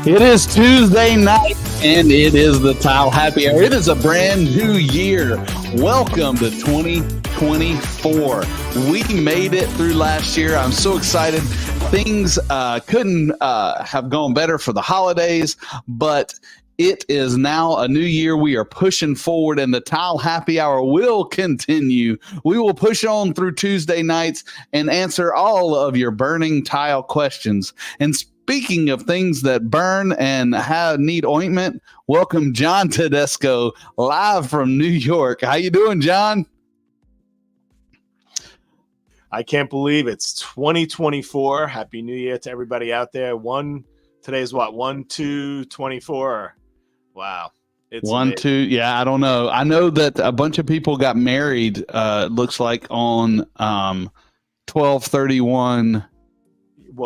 It is Tuesday night, and it is the Tile Happy Hour. It is a brand new year. Welcome to 2024. We made it through last year. I'm so excited. Things couldn't have gone better for the holidays, but it is now a new year. We are pushing forward, and the Tile Happy Hour will continue. We will push on through Tuesday nights and answer all of your burning tile questions. And speaking of things that burn and need ointment, welcome John Tedesco live from New York. How you doing, John? I can't believe it's 2024. Happy New Year to everybody out there. Today's what? 1/2/24. Wow. It's 1/2. Yeah, I don't know. I know that a bunch of people got married. Looks like on 12/31.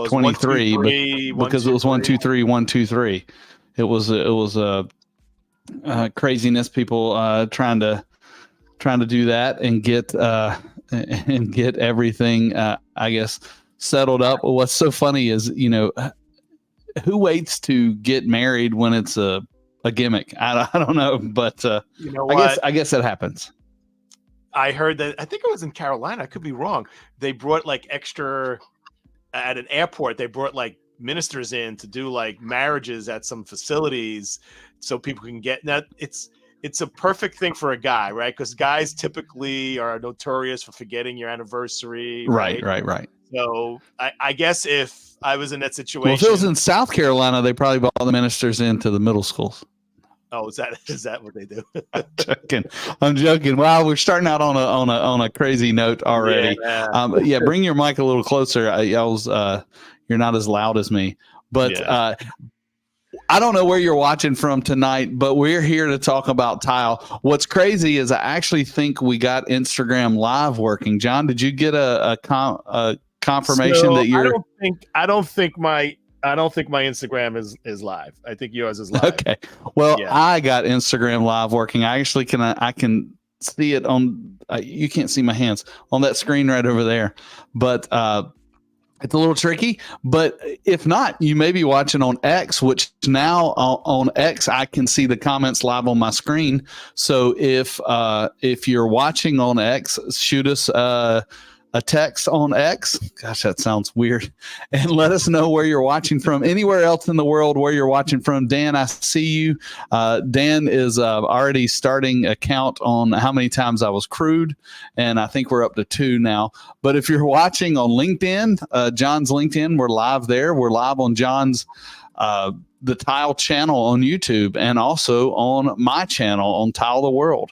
23 because it was 1/2/3 1/2/3. It was craziness. People trying to do that and get everything I guess settled up. What's so funny is who waits to get married when it's a gimmick? I don't know, but I guess it happens. I heard that. I think it was in Carolina. I could be wrong. They brought like extra. At an airport, they brought like ministers in to do like marriages at some facilities so people can get that. It's a perfect thing for a guy, right? Because guys typically are notorious for forgetting your anniversary. Right. So I guess if I was in that situation. Well, if it was in South Carolina, they probably brought all the ministers into the middle schools. Oh, is that what they do? I'm joking. Wow, we're starting out on a crazy note already. Yeah. Bring your mic a little closer. You're not as loud as me, but I don't know where you're watching from tonight, but we're here to talk about tile. What's crazy is I actually think we got Instagram Live working. John, did you get a confirmation that you're? I don't think my Instagram is live. I think yours is live. Okay. Well, yeah. I got Instagram Live working. I actually can see it on. You can't see my hands on that screen right over there, but it's a little tricky. But if not, you may be watching on X, which now on X I can see the comments live on my screen. So if you're watching on X, shoot us a text on X. Gosh, that sounds weird. And let us know where you're watching from. Anywhere else in the world where you're watching from. Dan, I see you. Dan is already starting a count on how many times I was crude, and I think we're up to 2 now. But if you're watching on LinkedIn, John's LinkedIn, we're live there. We're live on John's the Tile channel on YouTube, and also on my channel on Tile the World.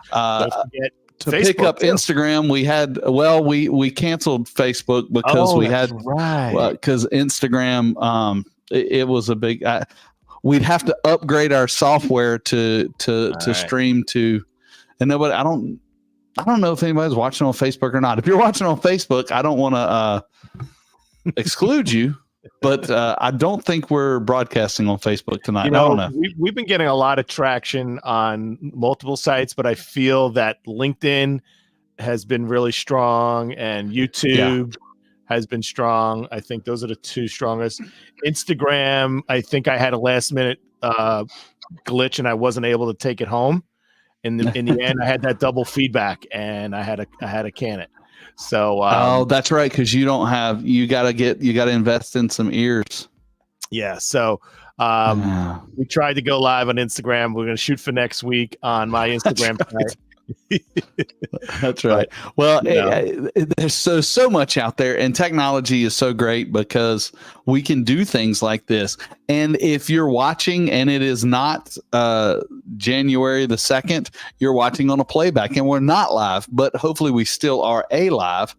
Don't forget to Facebook, pick up too. Instagram, we canceled Facebook because because Instagram it was a big we'd have to upgrade our software to stream to, and nobody I don't know if anybody's watching on Facebook or not. If you're watching on Facebook, I don't want to exclude you, but I don't think we're broadcasting on Facebook tonight. I don't know. We've been getting a lot of traction on multiple sites, but I feel that LinkedIn has been really strong and YouTube has been strong. I think those are the 2 strongest. Instagram, I think I had a last minute glitch and I wasn't able to take it home. In the end, I had that double feedback and I had to can it. So that's right, because you got to invest in some ears. Yeah. So we tried to go live on Instagram. We're going to shoot for next week on my Instagram. That's right. Well, there's so much out there, and technology is so great because we can do things like this. And if you're watching and it is not January the 2nd, you're watching on a playback, and we're not live, but hopefully we still are live.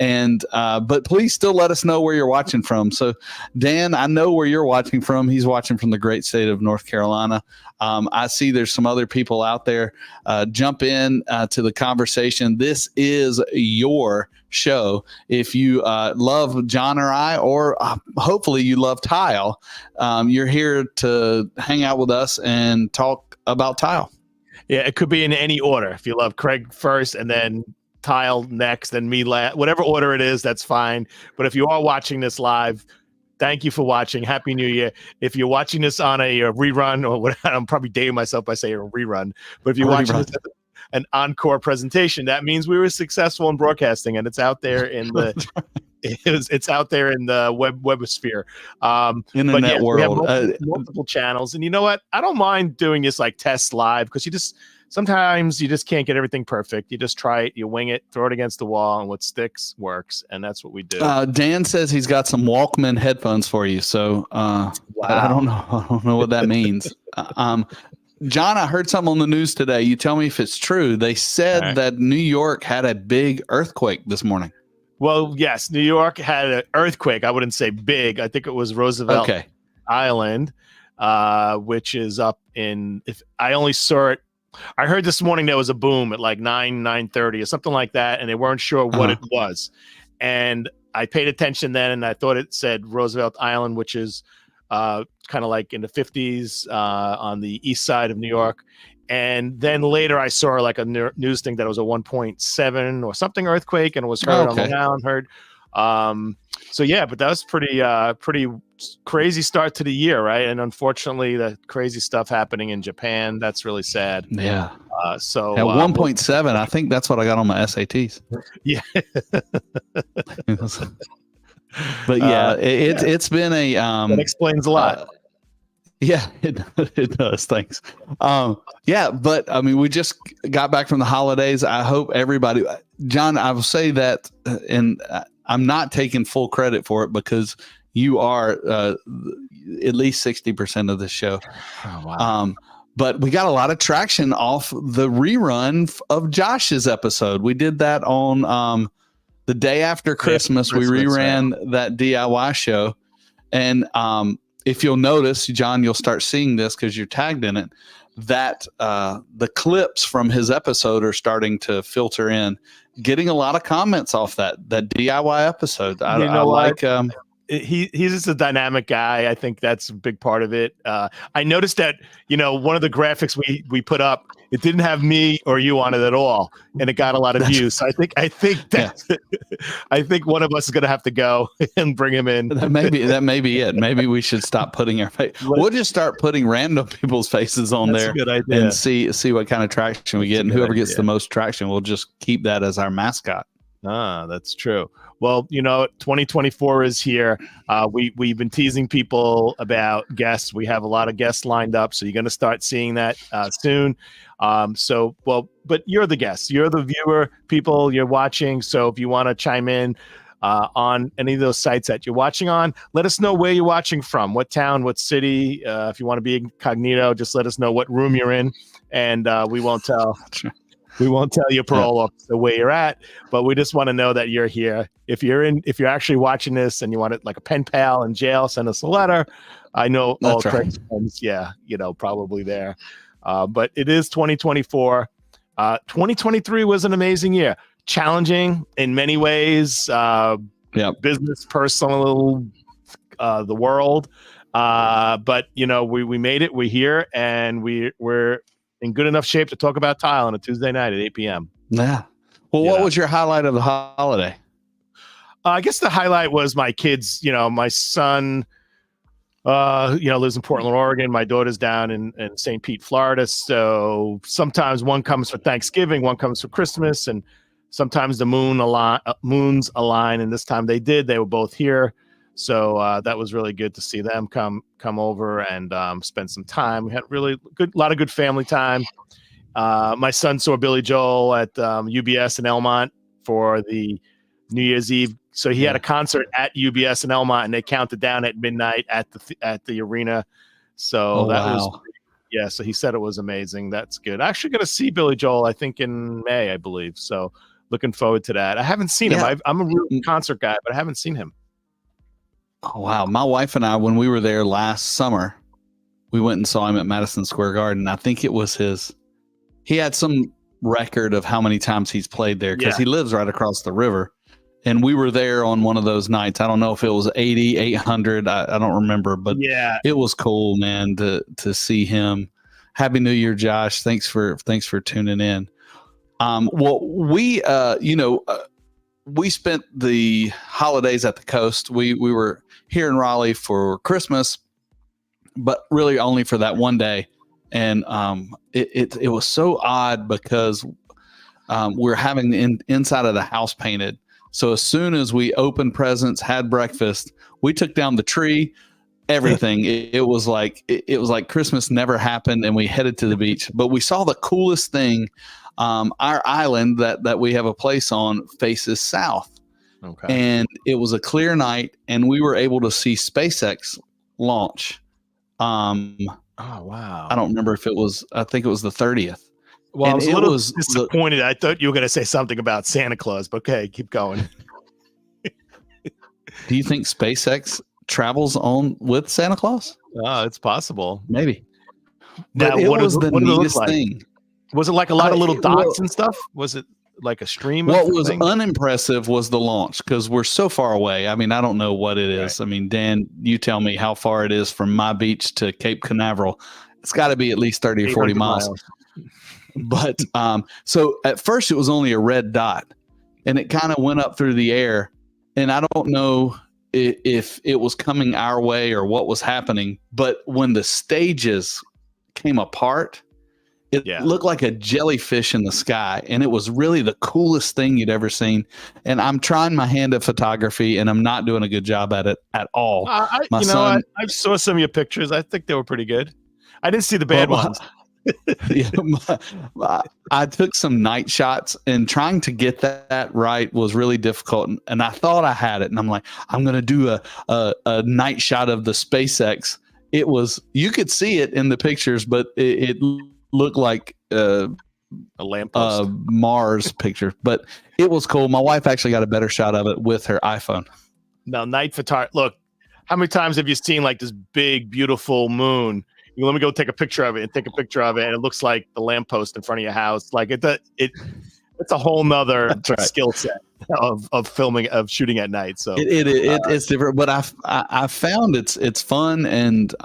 And but please still let us know where you're watching from. So Dan, I know where you're watching from. He's watching from the great state of North Carolina. I see there's some other people out there. Jump in to the conversation. This is your show. If you love John or I, or hopefully you love tile, you're here to hang out with us and talk about tile. Yeah, it could be in any order. If you love Craig first and then tile next and me last, whatever order it is, that's fine. But if you are watching this live, Thank you for watching. Happy New Year. If you're watching this on a rerun, or what, I'm probably dating myself by saying a rerun, but if you're watching this as an encore presentation, that means we were successful in broadcasting, and it's out there in the it's out there in the webosphere. Internet but yeah, world. we have multiple channels, and you know what? I don't mind doing this like test live, because sometimes you just can't get everything perfect. You just try it, you wing it, throw it against the wall, and what sticks works, and that's what we do. Dan says he's got some Walkman headphones for you, so wow. I don't know what that means. John, I heard something on the news today. You tell me if it's true. They said that New York had a big earthquake this morning. Well, yes, New York had an earthquake. I wouldn't say big. I think it was Roosevelt Island, which is up in. If I only saw it, I heard this morning there was a boom at like 9:30 or something like that, and they weren't sure what it was. And I paid attention then, and I thought it said Roosevelt Island, which is kind of like in the 50s on the east side of New York. And then later I saw like a news thing that it was a 1.7 or something earthquake, and it was heard on the ground. So yeah, but that was pretty crazy start to the year, right? And unfortunately, the crazy stuff happening in Japan, that's really sad. Yeah. So at 1.7, I think that's what I got on my SATs. Yeah. But yeah, it's been a that explains a lot. Yeah, it does. Thanks. Yeah, but I mean, we just got back from the holidays. I hope everybody, John, I will say that, and I'm not taking full credit for it, because you are at least 60% of the show. Oh, wow. But we got a lot of traction off the rerun of Josh's episode. We did that on the day after Christmas. We reran that DIY show. And if you'll notice, John, you'll start seeing this because you're tagged in it, that the clips from his episode are starting to filter in, getting a lot of comments off that DIY episode. I like he's just a dynamic guy. I think that's a big part of it. I noticed that, one of the graphics we put up, it didn't have me or you on it at all, and it got a lot of views. So I think that I think one of us is going to have to go and bring him in. That may be it. Maybe we should stop putting our face. We'll just start putting random people's faces on there and see what kind of traction we get. And whoever gets the most traction, we'll just keep that as our mascot. That's true. Well, 2024 is here. We've been teasing people about guests. We have a lot of guests lined up, so you're going to start seeing that soon. But you're the guest. You're the viewer, people you're watching. So if you want to chime in on any of those sites that you're watching on, let us know where you're watching from, what town, what city. If you want to be incognito, just let us know what room you're in, and we won't tell. We won't tell your parole officer where you're at, but we just want to know that you're here. If you're actually watching this and you want it like a pen pal in jail, send us a letter. I know all Craig's friends, probably there. But it is 2024. 2023 was an amazing year. Challenging in many ways. Business, personal, the world. But we made it. We're here, and we're in good enough shape to talk about tile on a Tuesday night at 8 p.m. Yeah. Well, what was your highlight of the holiday? I guess the highlight was my kids. My son, lives in Portland, Oregon. My daughter's down in St. Pete, Florida. So sometimes one comes for Thanksgiving, one comes for Christmas, and sometimes the moons align. And this time they did. They were both here. So that was really good to see them come over and spend some time. We had a lot of good family time. My son saw Billy Joel at UBS in Elmont for the New Year's Eve. So he had a concert at UBS in Elmont, and they counted down at midnight at the arena. So so he said it was amazing. That's good. I'm actually going to see Billy Joel, I think, in May, I believe. So looking forward to that. I haven't seen him. I'm a real concert guy, but I haven't seen him. Oh, wow. My wife and I, when we were there last summer, we went and saw him at Madison Square Garden. I think it was he had some record of how many times he's played there, because he lives right across the river. And we were there on one of those nights. I don't know if it was 80, 800. I don't remember, but it was cool, man, to see him. Happy New Year, Josh. Thanks for tuning in. Well, we, we spent the holidays at the coast. We were here in Raleigh for Christmas, but really only for that one day. And it was so odd because we're having the inside of the house painted. So as soon as we opened presents, had breakfast, we took down the tree, everything. It was like Christmas never happened, and we headed to the beach. But we saw the coolest thing. Our island that we have a place on faces south. Okay. And it was a clear night, and we were able to see SpaceX launch. Oh wow! I don't remember if it was. I think it was the 30th. Well, And I was a it little was disappointed. I thought you were going to say something about Santa Claus, but okay, keep going. Do you think SpaceX travels on with Santa Claus? Oh, it's possible. Maybe. Now, But it what was does the it look neatest like? thing. Was it like a lot of little dots Well, and stuff? Was it like a stream? what of was things? unimpressive was the launch, because we're so far away. I mean, I don't know what it is. Right. I mean, Dan, you tell me how far it is from my beach to Cape Canaveral. It's got to be at least 30 or 40 miles. But so at first it was only a red dot, and it kind of went up through the air. And I don't know if it was coming our way or what was happening. But when the stages came apart, it looked like a jellyfish in the sky. And it was really the coolest thing you'd ever seen. And I'm trying my hand at photography, and I'm not doing a good job at it at all. My son, I saw some of your pictures. I think they were pretty good. I didn't see the bad ones. Yeah, I took some night shots, and trying to get that right was really difficult. And I thought I had it, and I'm like, I'm going to do a night shot of the SpaceX. It was, you could see it in the pictures, but it looked like a lamppost, Mars picture. But it was cool. My wife actually got a better shot of it with her iPhone. Now, night photography. Look, how many times have you seen like this big, beautiful moon? Let me go take a picture of it, and take a picture of it, and it looks like the lamppost in front of your house. Like it's a whole nother skill set of filming, of shooting at night. So it's different, but I found it's fun, and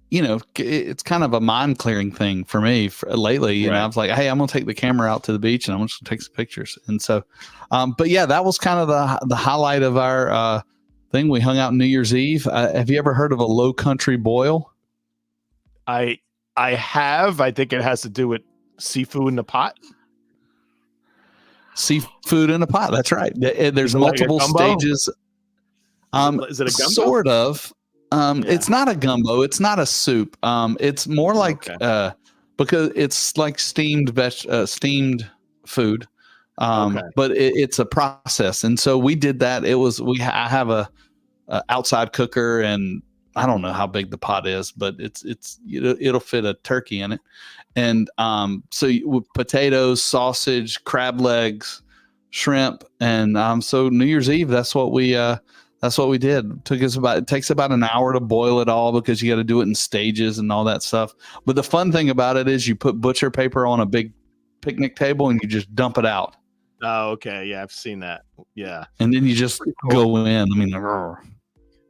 it's kind of a mind clearing thing for me lately. You know, I was like, hey, I'm gonna take the camera out to the beach, and I'm just gonna take some pictures. And so, but yeah, that was kind of the highlight of our thing. We hung out New Year's Eve. Have you ever heard of a low country boil? I have. I think it has to do with seafood in a pot. Seafood in a pot. That's right. There's multiple stages. Is it a gumbo? Sort of. It's not a gumbo. It's not a soup. It's more like because it's like steamed food. But it's a process, and so we did that. I have a outside cooker, and I don't know how big the pot is, but it'll fit a turkey in it, and so with potatoes, sausage, crab legs, shrimp, and so New Year's Eve, that's what we did. It takes about an hour to boil it all, because you got to do it in stages and all that stuff. But the fun thing about it is you put butcher paper on a big picnic table, and you just dump it out. Oh, okay. Yeah, I've seen that. Yeah. And then you just go in. I mean,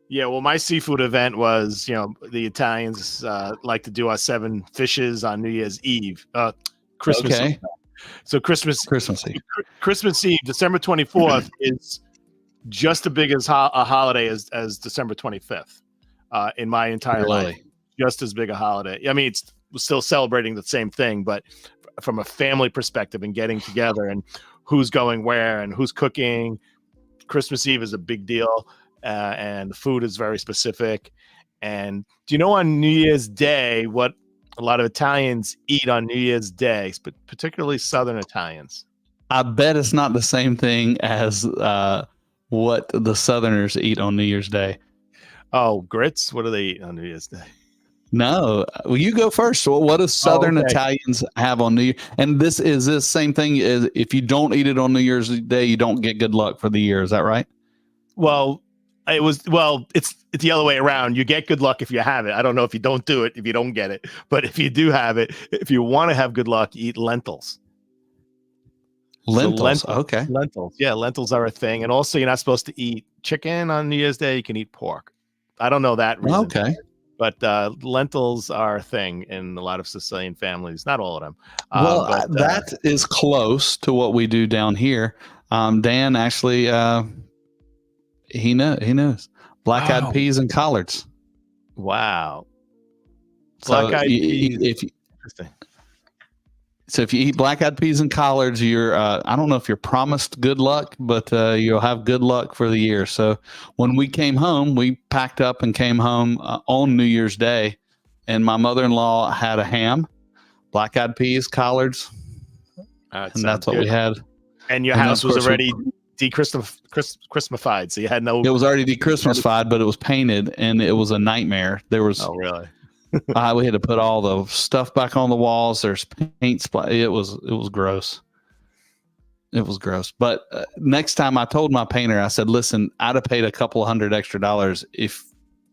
yeah. Well, my seafood event was, the Italians like to do our 7 fishes on New Year's Eve, Christmas Eve. So Christmas Eve, December 24th is just as big as a holiday as December 25th in my entire life. Just as big a holiday. I mean, we're still celebrating the same thing, but from a family perspective and getting together and who's going where and who's cooking. Christmas Eve is a big deal, and the food is very specific. And do you know on New Year's Day what a lot of Italians eat on New Year's Day, particularly Southern Italians? I bet it's not the same thing as what the Southerners eat on New Year's Day. Oh, grits? What do they eat on New Year's Day? No, well, you go first. So what do Southern Italians have on New Year? And this same thing as if you don't eat it on New Year's Day, you don't get good luck for the year. Is that right? Well, it's the other way around. You get good luck if you have it. I don't know if you don't do it, if you don't get it. But if you do have it, if you want to have good luck, you eat lentils. Lentils. Okay. Lentils. Yeah, lentils are a thing. And also, you're not supposed to eat chicken on New Year's Day. You can eat pork. I don't know that reason. Okay. but lentils are a thing in a lot of Sicilian families. Not all of them. Well, But that is close to what we do down here. Dan actually, he knows black-eyed oh, peas and collards. wow. So Black-eyed peas. Interesting. So if you eat black-eyed peas and collards, you're I don't know if you're promised good luck, but you'll have good luck for the year. So when we came home, we packed up and came home on New Year's Day, and my mother-in-law had a ham, black-eyed peas, collards, and that's what we had. And your house was already Christmasified, so you had no. It was already Christmasified, but it was painted, and it was a nightmare. There was. Oh, really? We had to put all the stuff back on the walls. There's paint splash. It was gross. It was gross. But next time I told my painter, I said, listen, I'd have paid a couple $100 extra if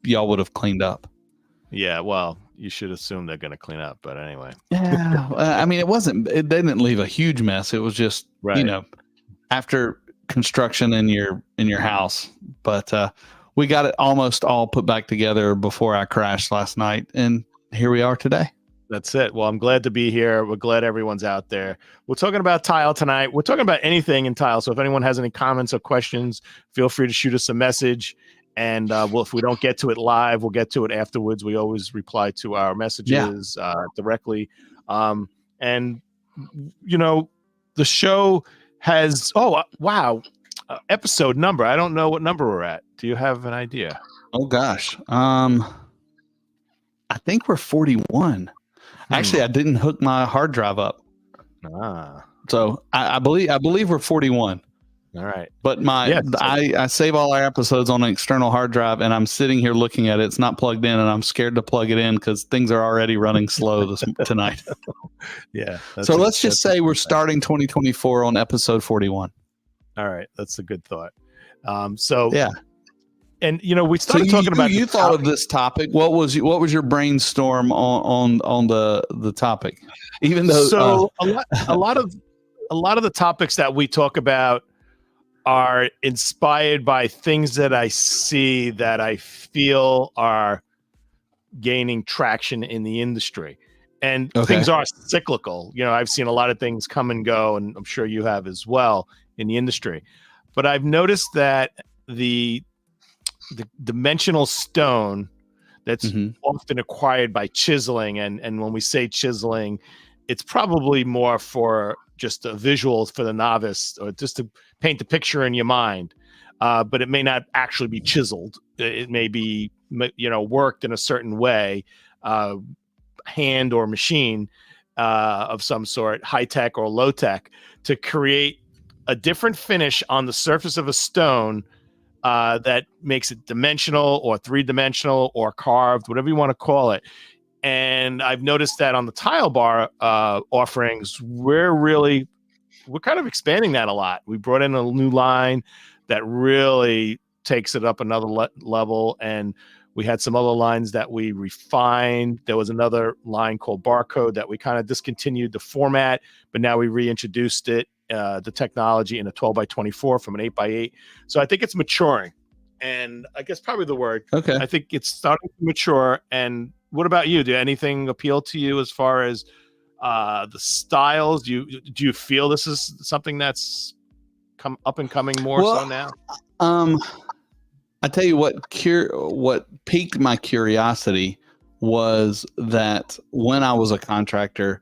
y'all would have cleaned up. Yeah, well, you should assume they're going to clean up. But anyway. Yeah. I mean, they didn't leave a huge mess. It was just, after construction in your house. But we got it almost all put back together before I crashed last night. And here we are today. That's it. Well, I'm glad to be here. We're glad everyone's out there. We're talking about tile tonight. We're talking about anything in tile. So if anyone has any comments or questions, feel free to shoot us a message. And if we don't get to it live, we'll get to it afterwards. We always reply to our messages directly. And, the show has, episode number. I don't know what number we're at. Do you have an idea? Oh, gosh. I think we're 41. Actually, I didn't hook my hard drive up. So I believe we're 41. All right. But I save all our episodes on an external hard drive, and I'm sitting here looking at it. It's not plugged in, and I'm scared to plug it in because things are already running slow tonight. Yeah. So let's just say we're starting 2024 on episode 41. All right. That's a good thought. Yeah. And we started talking about. You thought of this topic. What was your brainstorm on the topic? Even though a lot of the topics that we talk about are inspired by things that I see that I feel are gaining traction in the industry, and things are cyclical. I've seen a lot of things come and go, and I'm sure you have as well in the industry. But I've noticed that the dimensional stone that's often acquired by chiseling, and when we say chiseling, it's probably more for just a visual for the novice or just to paint the picture in your mind, but it may not actually be chiseled. It may be worked in a certain way, hand or machine of some sort, high tech or low tech, to create a different finish on the surface of a stone that makes it dimensional or three-dimensional or carved, whatever you want to call it. And I've noticed that on the tile bar offerings, we're kind of expanding that a lot. We brought in a new line that really takes it up another level, and we had some other lines that we refined. There was another line called Barcode that we kind of discontinued the format, but now we reintroduced it, the technology, in a 12 by 24 from an 8 by 8. So I think it's maturing, and I guess probably the word. Okay. I think it's starting to mature. And what about you? Do anything appeal to you as far as the styles? Do you feel this is something that's come up and coming more so now? I tell you what piqued my curiosity was that when I was a contractor,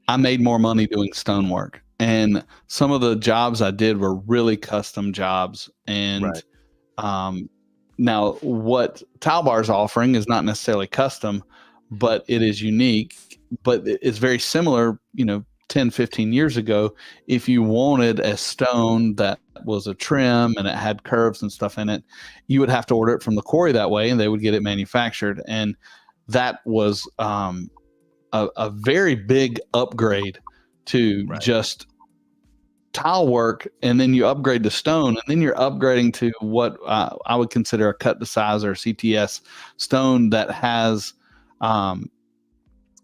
I made more money doing stonework, and some of the jobs I did were really custom jobs. And now what Tile Bar's offering is not necessarily custom, but it is unique, but it's very similar, 10, 15 years ago. If you wanted a stone that was a trim and it had curves and stuff in it, you would have to order it from the quarry that way, and they would get it manufactured. And that was a very big upgrade to just tile work. And then you upgrade to stone, and then you're upgrading to what I would consider a cut to size or CTS stone that has,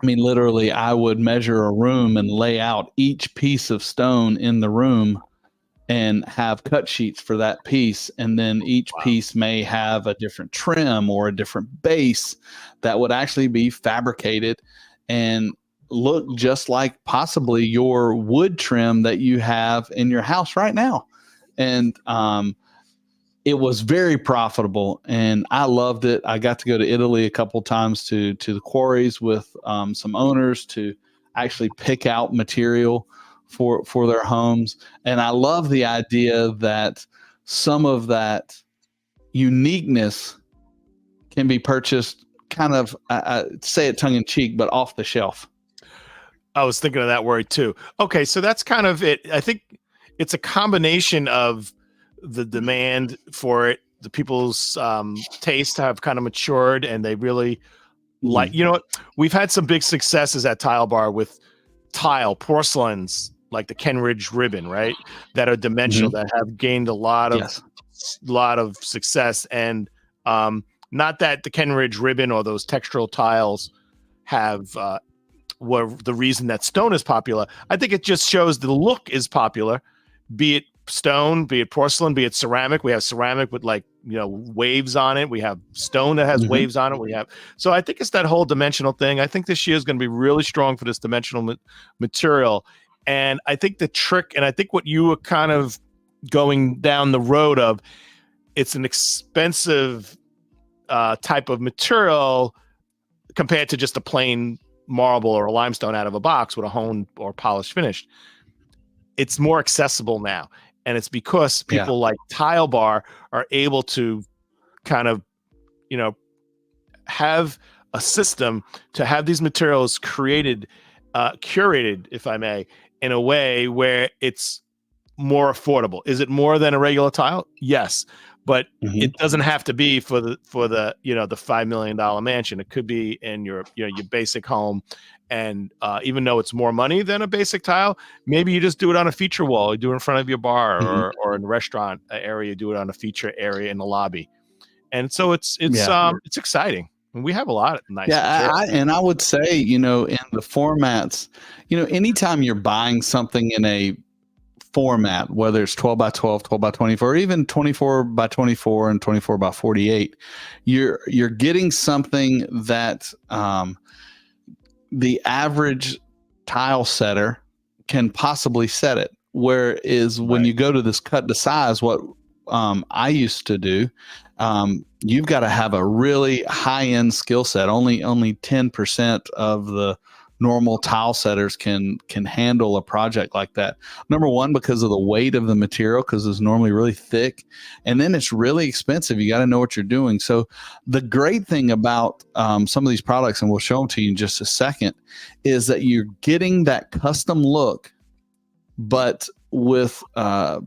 literally I would measure a room and lay out each piece of stone in the room and have cut sheets for that piece. And then each piece may have a different trim or a different base that would actually be fabricated and look just like possibly your wood trim that you have in your house right now. And it was very profitable, and I loved it. I got to go to Italy a couple times to the quarries with some owners to actually pick out material for their homes. And I love the idea that some of that uniqueness can be purchased kind of, say it tongue in cheek, but off the shelf. I was thinking of that word too. Okay, so that's kind of it. I think it's a combination of the demand for it, the people's taste have kind of matured, and they really like, you know what? We've had some big successes at Tile Bar with tile porcelains like the Kenridge ribbon, right? That are dimensional, that have gained a lot of success. And not that the Kenridge ribbon or those textural tiles have were the reason that stone is popular. I think it just shows the look is popular, be it stone, be it porcelain, be it ceramic. We have ceramic with, like, you know, waves on it. We have stone that has waves on it. So I think it's that whole dimensional thing. I think this year is going to be really strong for this dimensional material. And I think the trick, and I think what you were kind of going down the road of, it's an expensive type of material compared to just a plain marble or a limestone out of a box with a honed or polished finish. It's more accessible now. And it's because people like Tile Bar are able to kind of, you know, have a system to have these materials created, curated, if I may, in a way where it's more affordable. Is it more than a regular tile? Yes. But it doesn't have to be for the you know, the $5 million mansion. It could be in your, you know, your basic home. And even though it's more money than a basic tile, maybe you just do it on a feature wall. You do it in front of your bar or in a restaurant area. You do it on a feature area in the lobby. And so it's exciting. And we have a lot of nice. And I would say, you know, in the formats, you know, anytime you're buying something in a format, whether it's 12 by 12, 12 by 24, or even 24 by 24 and 24 by 48, you're getting something that the average tile setter can possibly set it. Whereas when you go to this cut to size, what I used to do, you've got to have a really high end skill set. Only 10% of the normal tile setters can handle a project like that. Number one, because of the weight of the material, because it's normally really thick, and then it's really expensive. You got to know what you're doing. So the great thing about some of these products, and we'll show them to you in just a second, is that you're getting that custom look, but with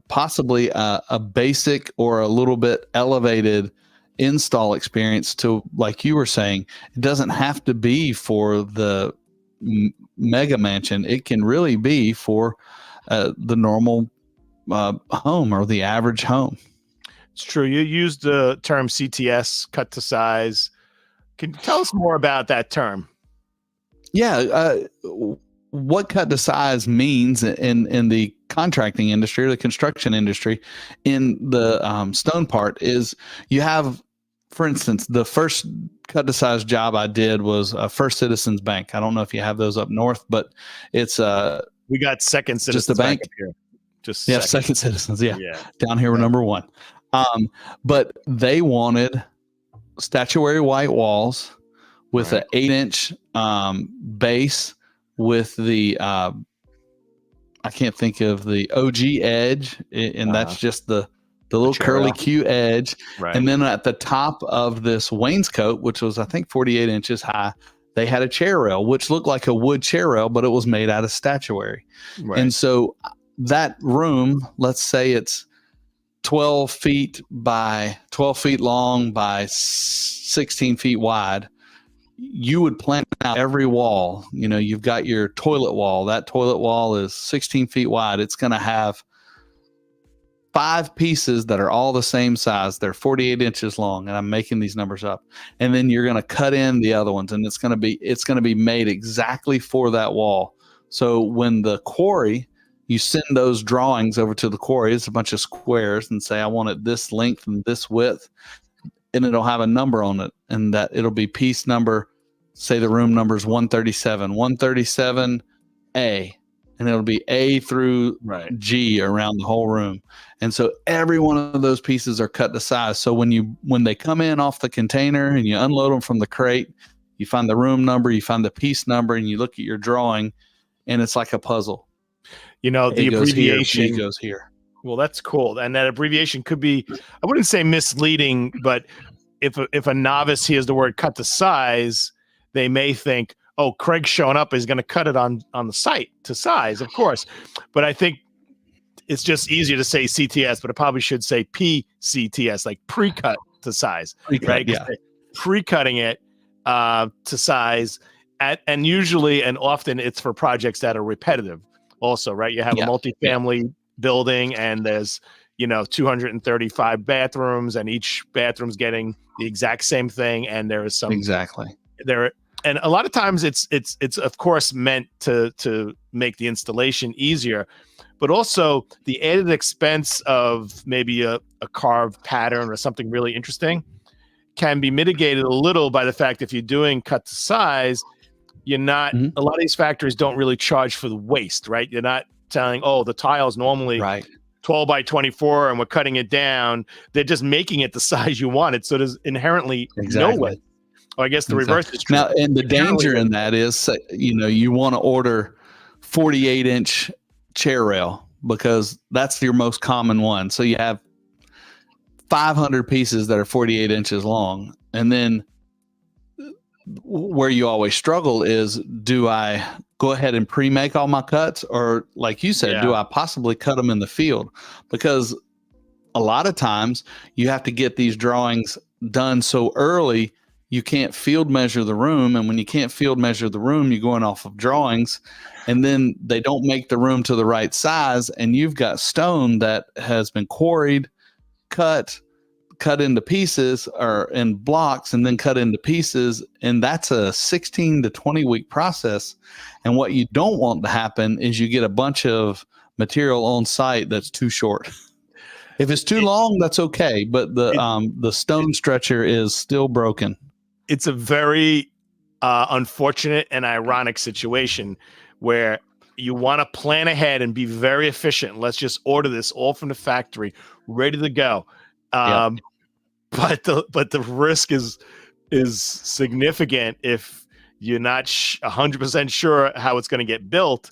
possibly a basic or a little bit elevated install experience. To, like you were saying, it doesn't have to be for the mega mansion. It can really be for the normal home or the average home. It's true. You used the term CTS, cut to size. Can you tell us more about that term? Yeah. What cut to size means in the contracting industry or the construction industry, in the stone part, is you have, for instance, the first cut to size job I did was First Citizens Bank. I don't know if you have those up north, but it's we got Second Citizens just a bank up here. Just Second Citizens. Yeah. Down here we're number one. But they wanted statuary white walls with an 8-inch base with the I can't think of the OG edge, and that's just the little curly Q edge. And then at the top of this wainscot, which was I think 48 inches high, they had a chair rail, which looked like a wood chair rail, but it was made out of statuary. And so that room, let's say it's 12 feet by 12 feet long by 16 feet wide. You would plan out every wall. You know, you've got your toilet wall. That toilet wall is 16 feet wide. It's going to have 5 pieces that are all the same size. They're 48 inches long, and I'm making these numbers up. And then you're going to cut in the other ones, and it's going to be made exactly for that wall. So when the quarry You send those drawings over to the quarry. It's a bunch of squares, and say, I want it this length and this width, and it'll have a number on it, and that it'll be piece number. Say the room number is 137, 137A, and it'll be A through G around the whole room. And so every one of those pieces are cut to size. So when they come in off the container and you unload them from the crate, you find the room number, you find the piece number, and you look at your drawing, and it's like a puzzle. The abbreviation goes here. Well, that's cool. And that abbreviation could be, I wouldn't say misleading, but if a novice hears the word cut to size, they may think, oh, Craig's showing up, is going to cut it on the site to size, of course. But I think it's just easier to say CTS, but it probably should say PCTS, like pre-cut to size, right? Yeah. Pre-cutting it to size, and usually and often it's for projects that are repetitive also, right? You have a multifamily building, and there's 235 bathrooms, and each bathroom's getting the exact same thing, and there is some and a lot of times it's of course meant to make the installation easier, but also the added expense of maybe a carved pattern or something really interesting can be mitigated a little by the fact if you're doing cut to size, you're not a lot of these factories don't really charge for the waste, right? You're not telling, oh, the tile's normally 12 by 24 and we're cutting it down. They're just making it the size you want it. So there's inherently no waste. Well, I guess the reverse is true. Now, and the danger in that is, you want to order 48-inch chair rail because that's your most common one. So you have 500 pieces that are 48 inches long. And then where you always struggle is, do I go ahead and pre-make all my cuts? Or like you said, do I possibly cut them in the field? Because a lot of times you have to get these drawings done so early, you can't field measure the room. And when you can't field measure the room, you're going off of drawings, and then they don't make the room to the right size. And you've got stone that has been quarried, cut into pieces or in blocks, and then cut into pieces. And that's a 16 to 20 week process. And what you don't want to happen is you get a bunch of material on site that's too short. If it's too long, that's okay. But the stone stretcher is still broken. It's a very unfortunate and ironic situation where you want to plan ahead and be very efficient. Let's just order this all from the factory, ready to go. But the risk is significant if you're not 100% sure how it's going to get built.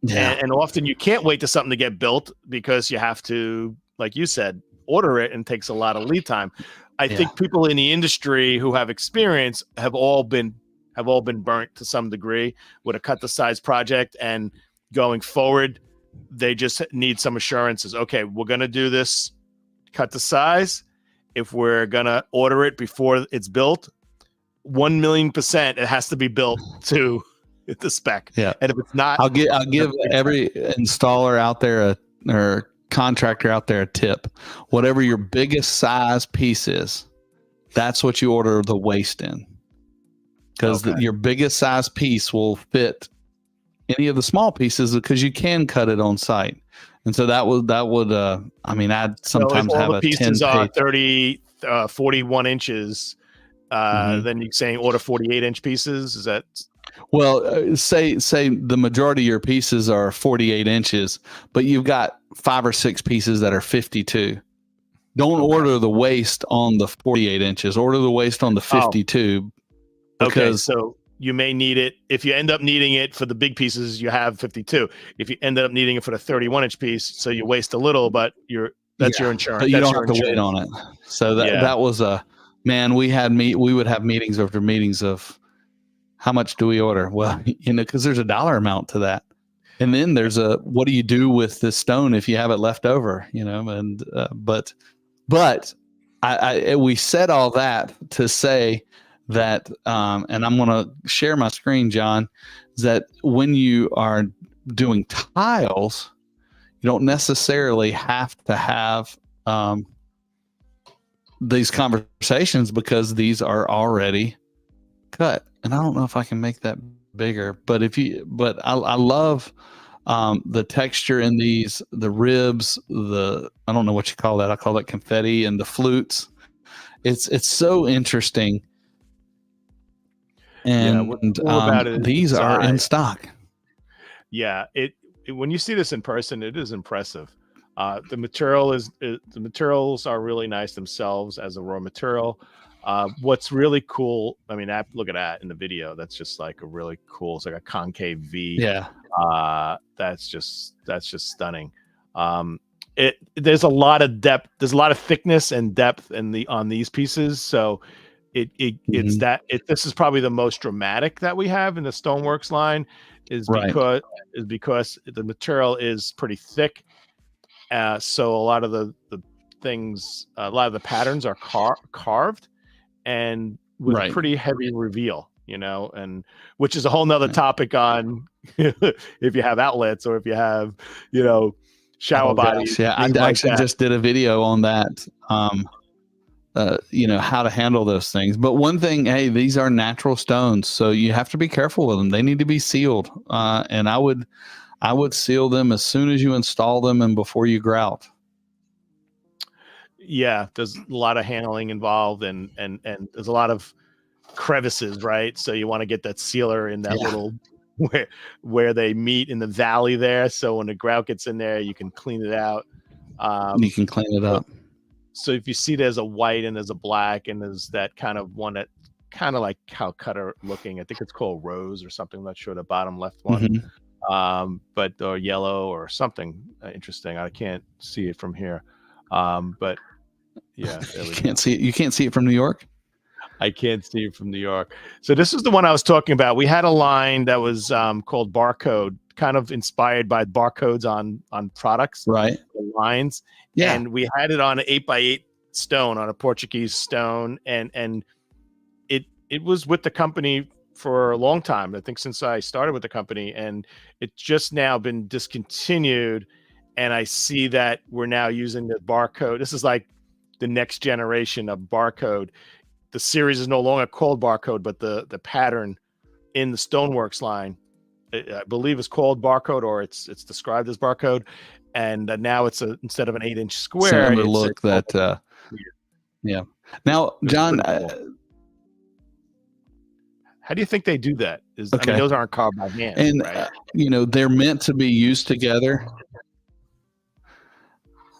And often you can't wait to something to get built because you have to, like you said, order it, and takes a lot of lead time. I think people in the industry who have experience have all been burnt to some degree with a cut to size project, and going forward, they just need some assurances. Okay, we're going to do this cut to size. If we're going to order it before it's built, 1,000,000% it has to be built to the spec. Yeah. And if it's not, I'll give every installer out there or contractor out there a tip. Whatever your biggest size piece is, that's what you order the waist in, because your biggest size piece will fit any of the small pieces because you can cut it on site. And so that would I'd sometimes have a 10 pieces are 30 41 inches, then you're saying order 48-inch pieces. Is that? Well, say the majority of your pieces are 48 inches, but you've got 5 or 6 pieces that are 52. Don't order the waist on the 48 inches. Order the waist on the 52. Because so you may need it. If you end up needing it for the big pieces, you have 52. If you end up needing it for the 31-inch piece, so you waste a little, but that's your insurance. But you don't have to wait on it. So that was man. We would have meetings after meetings of, how much do we order? Well, because there's a dollar amount to that. And then there's what do you do with this stone if you have it left over, and, but we said all that to say that, and I'm going to share my screen, John, is that when you are doing tiles, you don't necessarily have to have, these conversations because these are already cut. And I don't know if I can make that bigger, but I love The texture in these, the ribs, I don't know what you call that. I call that confetti, and the flutes. It's so interesting. Yeah, what's And cool about it is the these are in size. stock. Yeah, when you see this in person, it is impressive. The materials are really nice themselves as a raw material. What's really cool, I mean, look at that in the video. That's just like a really cool. It's like a concave V. Yeah. That's just stunning. There's a lot of depth. There's a lot of thickness and depth on these pieces. So it's that this is probably the most dramatic that we have in the Stoneworks line, is because the material is pretty thick. So a lot of the things, a lot of the patterns are carved and with a pretty heavy reveal, and which is a whole nother topic on if you have outlets or if you have, shower bodies. Yeah, I actually just did a video on that. How to handle those things. But one thing, hey, these are natural stones, so you have to be careful with them. They need to be sealed, and I would seal them as soon as you install them and before you grout. Yeah, there's a lot of handling involved, and there's a lot of crevices, right? So you want to get that sealer in that little where they meet in the valley there. So when the grout gets in there, you can clean it out. You can clean it up. So if you see there's a white and there's a black and there's that kind of one that kind of like cow cutter looking, I think it's called rose or something. I'm not sure, the bottom left one, but or yellow or something interesting. I can't see it from here, but yeah, there we can't see it. You can't see it from New York. I can't see it from New York. So this is the one I was talking about. We had a line that was called Barcode, kind of inspired by barcodes on products, right? The lines. Yeah. And we had it on an 8x8 stone, on a Portuguese stone. And it was with the company for a long time. I think since I started with the company, and it's just now been discontinued. And I see that we're now using the barcode. This is like the next generation of barcode. The series is no longer called Barcode, but the pattern in the Stoneworks line, I believe, is called Barcode, or it's described as Barcode. And now it's instead of an 8-inch square, it's look that. Yeah. Now, John, cool. How do you think they do that? I mean, those aren't carved by hand, and right? They're meant to be used together.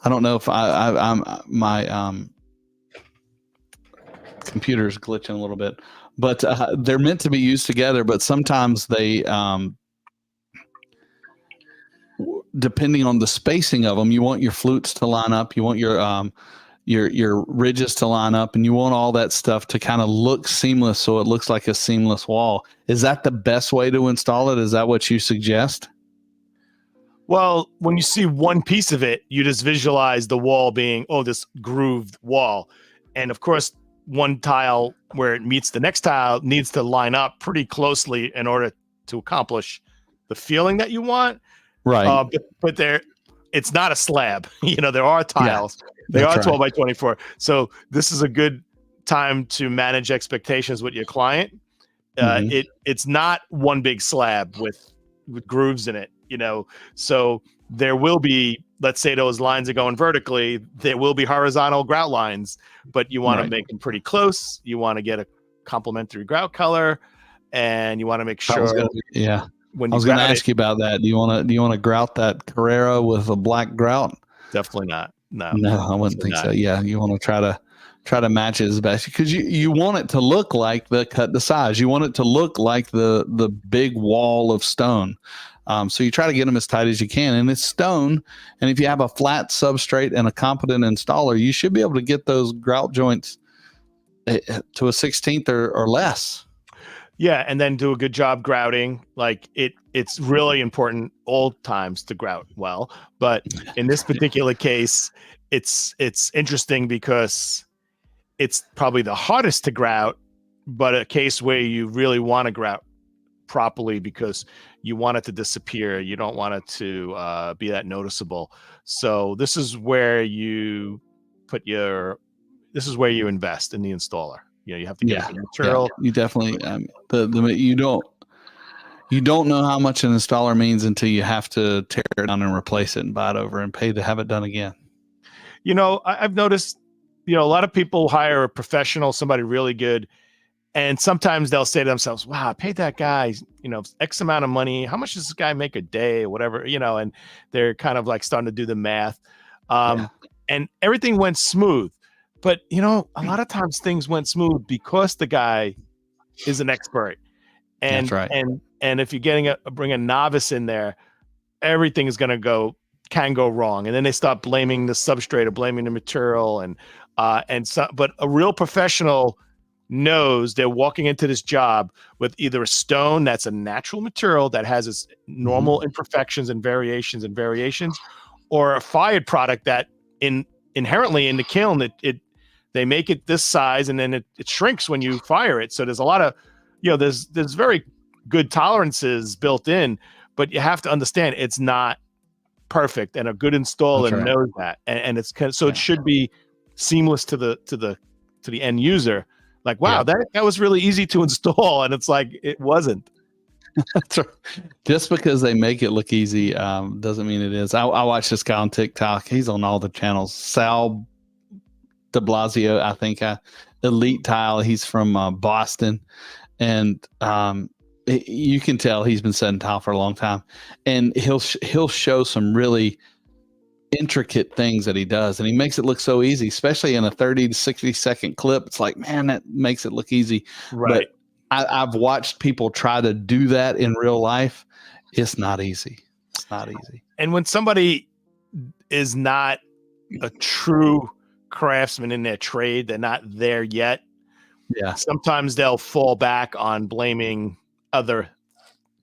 I don't know if I'm my computer is glitching a little bit, but they're meant to be used together. But sometimes they, depending on the spacing of them, you want your flutes to line up, you want your ridges to line up, and you want all that stuff to kind of look seamless, so it looks like a seamless wall. Is that the best way to install it? Is that what you suggest? Well, when you see one piece of it, you just visualize the wall being, this grooved wall. And of course, one tile where it meets the next tile needs to line up pretty closely in order to accomplish the feeling that you want. Right. But it's not a slab. There are tiles. They are 12 by 24. So this is a good time to manage expectations with your client. It's not one big slab with grooves in it. So there will be, let's say those lines are going vertically, there will be horizontal grout lines, but you want to make them pretty close. You want to get a complementary grout color, and you want to make sure. When I was going to ask you about that. Do you want to grout that Carrera with a black grout? Definitely not. No, I wouldn't think so. Yeah, you want to try to match it as best, because you want it to look like the cut to size. You want it to look like the big wall of stone. So you try to get them as tight as you can, and it's stone. And if you have a flat substrate and a competent installer, you should be able to get those grout joints to a 1/16 or less. Yeah, and then do a good job grouting. Like it's really important all times to grout well, but in this particular case, it's interesting because it's probably the hardest to grout, but a case where you really want to grout properly because you want it to disappear. You don't want it to be that noticeable. So this is where you invest in the installer. You have to get the material. You definitely You don't know how much an installer means until you have to tear it down and replace it and buy it over and pay to have it done again. I've noticed, a lot of people hire a professional, somebody really good, and sometimes they'll say to themselves, wow, I paid that guy, X amount of money. How much does this guy make a day or whatever, and they're kind of like starting to do the math. And everything went smooth. But, a lot of times things went smooth because the guy is an expert. And, That's right. And if you're bring a novice in there, everything is can go wrong. And then they start blaming the substrate or blaming the material. But a real professional knows they're walking into this job with either a stone that's a natural material that has its normal imperfections and variations, or a fired product that inherently in the kiln, they make it this size and then it shrinks when you fire it. So there's a lot of, there's very good tolerances built in, but you have to understand it's not perfect, and a good installer knows that. And it's it should be seamless to the end user. Like, wow, that was really easy to install. And it's like, it wasn't. Just because they make it look easy doesn't mean it is. I watch this guy on TikTok. He's on all the channels. Sal de Blasio, I think, Elite Tile. He's from Boston. And you can tell he's been setting tile for a long time. And he'll show some really intricate things that he does, and he makes it look so easy, especially in a 30 to 60 second clip. It's like, man, that makes it look easy. Right. But I've watched people try to do that in real life. It's not easy. It's not easy. And when somebody is not a true craftsman in their trade, they're not there yet. Yeah. Sometimes they'll fall back on blaming other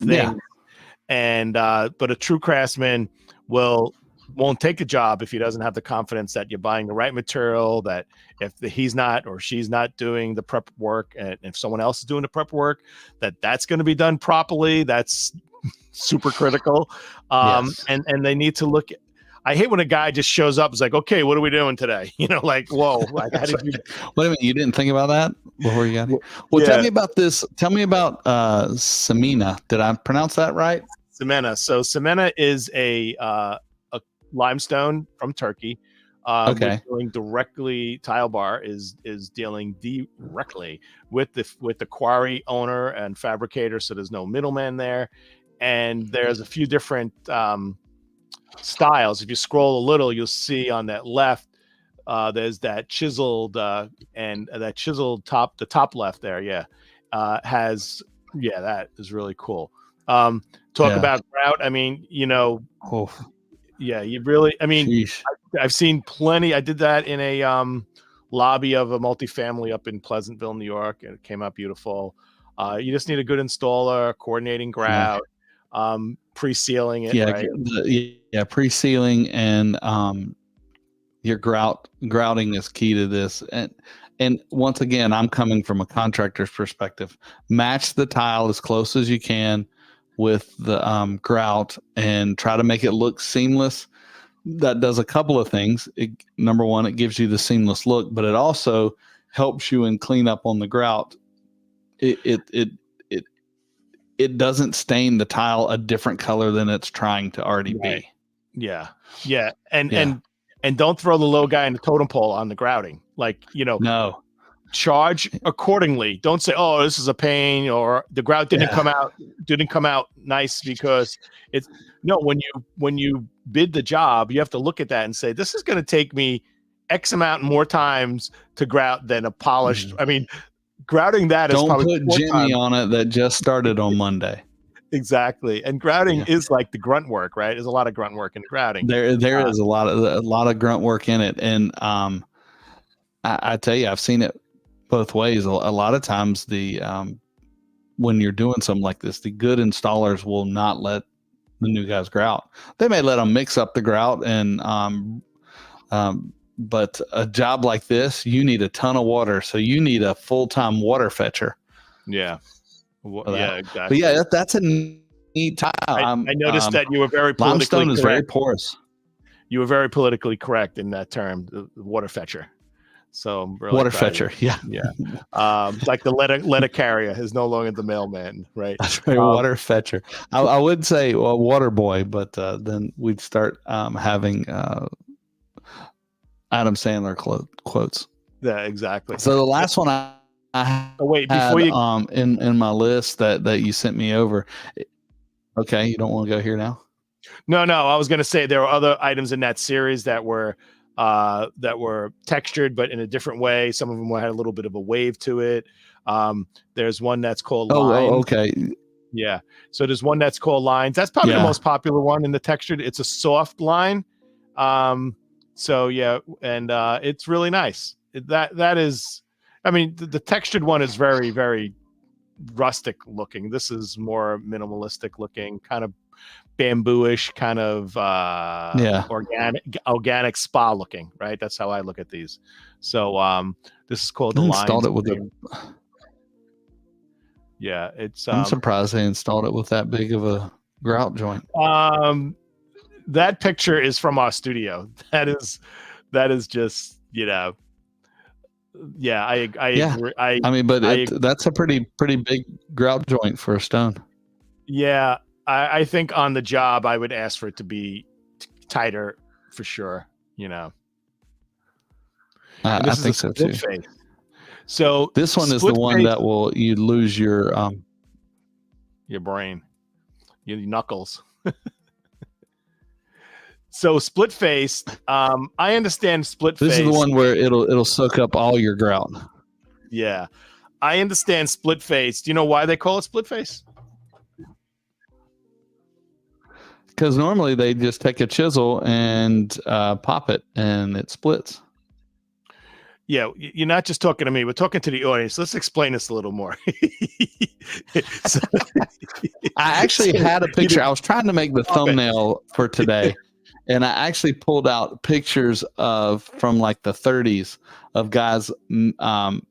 things. Yeah. And but a true craftsman won't take a job if he doesn't have the confidence that you're buying the right material, that if he's not or she's not doing the prep work, and if someone else is doing the prep work, that's going to be done properly. That's super critical. Yes. And they need to look at, I hate when a guy just shows up. It's like, okay, what are we doing today? Like, whoa, like, how did you? Wait a minute, you didn't think about that before you got here? Well, tell me about this. Tell me about Semena. Did I pronounce that right? Semena. So Semena is a limestone from Turkey. Dealing directly, Tile Bar is dealing directly with the quarry owner and fabricator, so there's no middleman there. And there's a few different styles. If you scroll a little, you'll see on that left there's that chiseled and that chiseled top, the top left there, that is really cool. Talk about grout. I mean, you really, I mean, I've seen plenty. I did that in a lobby of a multifamily up in Pleasantville, New York, and it came out beautiful. You just need a good installer, coordinating grout, pre-sealing it. Right? Pre-sealing and your grouting is key to this. And once again, I'm coming from a contractor's perspective. Match the tile as close as you can with the grout and try to make it look seamless. That does a couple of things. Number one, it gives you the seamless look, but it also helps you in clean up on the grout. It doesn't stain the tile a different color than it's trying to already be. Yeah. And don't throw the low guy in the totem pole on the grouting. Like, no. Charge accordingly. Don't say, "Oh, this is a pain," or the grout didn't come out nice, because it's when you bid the job, you have to look at that and say, this is going to take me X amount more times to grout than a polished. I mean, grouting that is probably. Don't put Jimmy on it that just started on Monday. Exactly. And grouting is like the grunt work, right? There's a lot of grunt work in grouting. There is a lot of grunt work in it. And I tell you, I've seen it both ways. A lot of times when you're doing something like this, the good installers will not let the new guys grout. They may let them mix up the grout, but a job like this, you need a ton of water. So you need a full-time water fetcher. Yeah. Exactly. But yeah, that's a neat tile. I noticed that you were very politically limestone is very porous. You were very politically correct in that term, the water fetcher. So I'm really Water proud of fetcher. it. Yeah. Yeah. Like the letter carrier is no longer the mailman, right? That's right. Water fetcher. I would say water boy, but then we'd start having Adam Sandler quotes. Yeah, exactly. So the last one I Oh, wait, before had you in my list that you sent me over. Okay, you don't want to go here now? No, I was going to say there were other items in that series that were textured, but in a different way. Some of them had a little bit of a wave to it. There's one that's called Lines. Okay. Yeah. So there's one that's called Lines. That's probably the most popular one in the textured. It's a soft line. So yeah, and it's really nice. That is, I mean, the textured one is very, very rustic looking. This is more minimalistic looking, kind of bamboo-ish, kind of organic spa looking, right? That's how I look at these. So this is called the Lines. Installed it with it's I'm surprised they installed it with that big of a grout joint. That picture is from our studio. That is just, I agree. I mean, but that's a pretty big grout joint for a stone. Yeah, I think on the job I would ask for it to be tighter for sure. I think so too. Face. So this one is the one that you lose your brain, your knuckles. So split face. I understand split face. This is the one where it'll soak up all your grout. Yeah, I understand split face. Do you know why they call it split face? Because normally they just take a chisel and pop it, and it splits. Yeah, you're not just talking to me. We're talking to the audience. Let's explain this a little more. I actually had a picture. I was trying to make the thumbnail for today, and I actually pulled out pictures from like the 30s of guys